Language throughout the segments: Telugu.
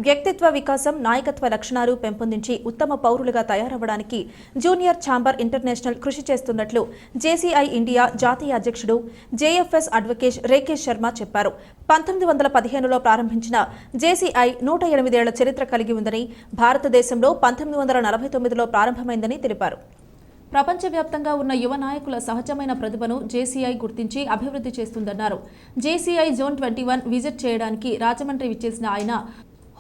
వ్యక్తిత్వ వికాసం, నాయకత్వ లక్షణాలు పెంపొందించి ఉత్తమ పౌరులుగా తయారవ్వడానికి జూనియర్ ఛాంబర్ ఇంటర్నేషనల్ కృషి చేస్తున్నట్లు జేసీఐ ఇండియా జాతీయ అధ్యక్షుడు జేఎఫ్ఎస్ అడ్వకేట్ రేకేష్ శర్మ చెప్పారు. 1915లో ప్రారంభించిన జేసీఐ 108 ఏళ్ల చరిత్ర కలిగి ఉందని, భారతదేశంలో 1949లో ప్రారంభమైందని తెలిపారు. ప్రపంచవ్యాప్తంగా ఉన్న యువ నాయకుల సహజమైన ప్రతిభను జేసీఐ గుర్తించి అభివృద్ధి చేస్తుందన్నారు. జేసీఐ జోన్ 21 విజిట్ చేయడానికి రాజమండ్రి విచ్చేసిన ఆయన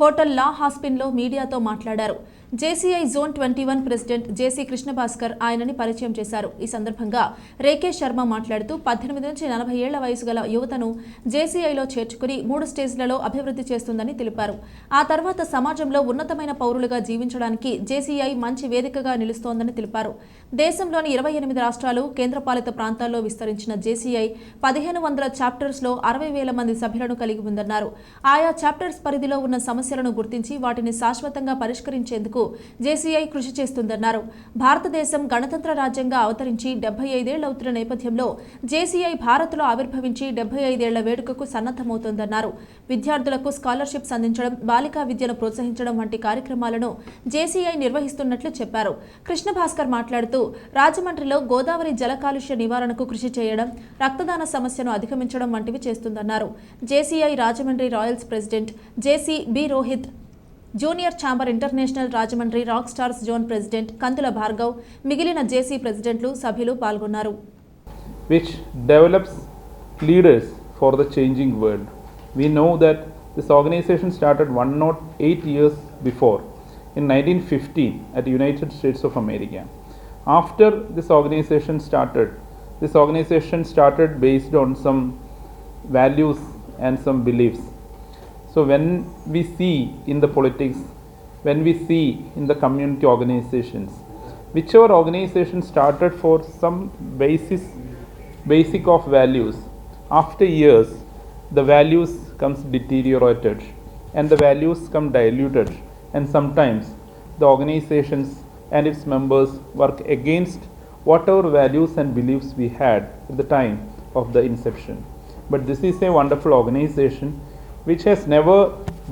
హోటల్ లా హాస్పిన్లో మీడియాతో మాట్లాడారు. జేసీఐ జోన్ 21 ప్రెసిడెంట్ జేసీ కృష్ణభాస్కర్ ఆయనని పరిచయం చేశారు. ఈ సందర్భంగా రేకేష్ శర్మ మాట్లాడుతూ 18 నుంచి 40 ఏళ్ల వయసు గల యువతను జేసీఐలో చేర్చుకుని 3 స్టేజ్లలో అభివృద్ధి చేస్తుందని తెలిపారు. ఆ తర్వాత సమాజంలో ఉన్నతమైన పౌరులుగా జీవించడానికి జేసీఐ మంచి వేదికగా నిలుస్తోందని తెలిపారు. దేశంలోని 28 రాష్ట్రాలు, కేంద్రపాలిత ప్రాంతాల్లో విస్తరించిన జేసీఐ 1500 చాప్టర్స్లో 60,000 మంది సభ్యులను కలిగి ఉందన్నారు. ఆయా చాప్టర్స్ పరిధిలో ఉన్న సమస్యలను గుర్తించి వాటిని శాశ్వతంగా పరిష్కరించేందుకు జేసీఐ కృషి చేస్తుందన్నారు. భారతదేశం గణతంత్ర రాజ్యంగా అవతరించి 75 ఏళ్లవుతున్న నేపథ్యంలో జేసీఐ భారత్లో ఆవిర్భవించి 75 ఏళ్ల వేడుకకు సన్నద్ధమవుతోందన్నారు. విద్యార్థులకు స్కాలర్షిప్స్ అందించడం, బాలికా విద్యను ప్రోత్సహించడం వంటి కార్యక్రమాలను జేసీఐ నిర్వహిస్తున్నట్లు చెప్పారు. కృష్ణభాస్కర్ మాట్లాడుతూ రాజమండ్రిలో గోదావరి జల కాలుష్య నివారణకు కృషి చేయడం, రక్తదాన సమస్యను అధిగమించడం వంటివి చేస్తుందన్నారు. JCI Rajahmundry Royals president JC B Rohit, Junior Chamber International Rajahmundry Rock Stars zone president Kandula Bhargav, మిగిలిన జేసీ ప్రెసిడెంట్లు, సభ్యులు పాల్గొన్నారు. Which develops leaders for the changing world. We know that this organization started 108 years before in 1915 at the United States of America. After this organization started based on some values and some beliefs. So when we see in the politics, when we see in the community organizations, whichever organization started for some basic of values, after years the values comes deteriorated and the values come diluted, and sometimes the organizations and its members work against whatever values and beliefs we had at the time of the inception. But this is a wonderful organization which has never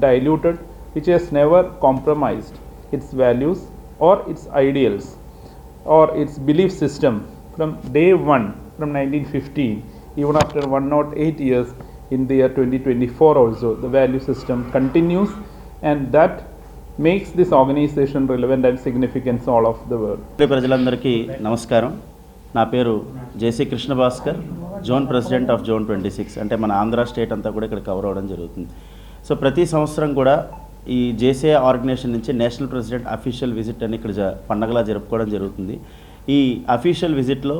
diluted, which has never compromised its values or its ideals or its belief system from day one, from 1915, even after 108 years in the year 2024 also, the value system continues, and that makes this organization relevant and significant all of the world. ప్రజలందరికీ నమస్కారం. నా పేరు JC Krishnabhaskar, zone president of zone 26. అంటే మన ఆంధ్ర స్టేట్ అంతా కూడా ఇక్కడ కవర్ అవ్వడం జరుగుతుంది. సో ప్రతి సంవత్సరం కూడా ఈ జేసీఐ ఆర్గనైజేషన్ నుంచి నేషనల్ ప్రెసిడెంట్ అఫీషియల్ విజిట్ అని ఇక్కడ పండగలా జరుపుకోవడం జరుగుతుంది. ఈ అఫీషియల్ విజిట్లో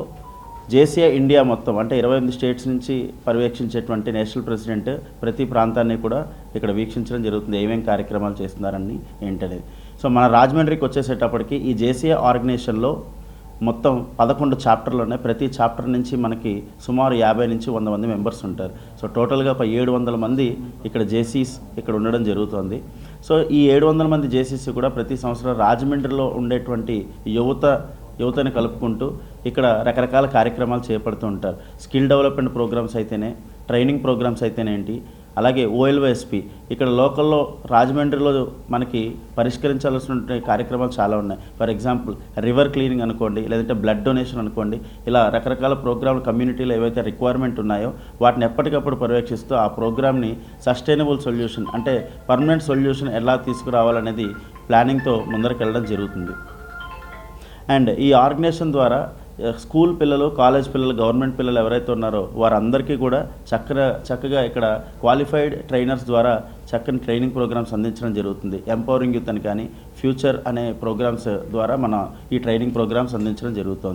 జేసీఐ ఇండియా మొత్తం అంటే 28 స్టేట్స్ నుంచి పర్యవేక్షించేటువంటి నేషనల్ ప్రెసిడెంట్ ప్రతి ప్రాంతాన్ని కూడా ఇక్కడ వీక్షించడం జరుగుతుంది, ఏమేమి కార్యక్రమాలు చేస్తున్నారని ఏంటనేది. సో మన రాజమండ్రికి వచ్చేసేటప్పటికి ఈ జేసీఐ ఆర్గనైజేషన్లో మొత్తం 11 చాప్టర్లు ఉన్నాయి. ప్రతి చాప్టర్ నుంచి మనకి సుమారు 50 నుంచి 100 మంది మెంబర్స్ ఉంటారు. సో టోటల్గా 700 మంది ఇక్కడ జేసీస్ ఇక్కడ ఉండడం జరుగుతుంది. సో ఈ 700 మంది జేసీస్ కూడా ప్రతి సంవత్సరం రాజమండ్రిలో ఉండేటువంటి యువతని కలుపుకుంటూ ఇక్కడ రకరకాల కార్యక్రమాలు చేపడుతూ ఉంటారు. స్కిల్ డెవలప్మెంట్ ప్రోగ్రామ్స్ అయితేనే, ట్రైనింగ్ ప్రోగ్రామ్స్ అయితేనేంటి, అలాగే ఓఎల్ఓఎస్పి ఇక్కడ లోకల్లో రాజమండ్రిలో మనకి పరిష్కరించాల్సిన కార్యక్రమాలు చాలా ఉన్నాయి. ఫర్ ఎగ్జాంపుల్ రివర్ క్లీనింగ్ అనుకోండి, లేదంటే బ్లడ్ డొనేషన్ అనుకోండి, ఇలా రకరకాల ప్రోగ్రాంలు కమ్యూనిటీలో ఏవైతే రిక్వైర్మెంట్ ఉన్నాయో వాటిని ఎప్పటికప్పుడు పర్యవేక్షిస్తూ ఆ ప్రోగ్రామ్ని సస్టైనబుల్ సొల్యూషన్ అంటే పర్మనెంట్ సొల్యూషన్ ఎలా తీసుకురావాలనేది ప్లానింగ్తో ముందరికి వెళ్ళడం జరుగుతుంది. అండ్ ఈ ఆర్గనైజేషన్ ద్వారా స్కూల్ పిల్లలు, కాలేజ్ పిల్లలు, గవర్నమెంట్ పిల్లలు ఎవరైతే ఉన్నారో వారందరికీ కూడా చక్కగా ఇక్కడ క్వాలిఫైడ్ ట్రైనర్స్ ద్వారా చక్కని ట్రైనింగ్ ప్రోగ్రామ్స్ అందించడం జరుగుతుంది. ఎంపవరింగ్ యూత్ అని కానీ, ఫ్యూచర్ అనే ప్రోగ్రామ్స్ ద్వారా మన ఈ ట్రైనింగ్ ప్రోగ్రామ్స్ అందించడం జరుగుతుంది.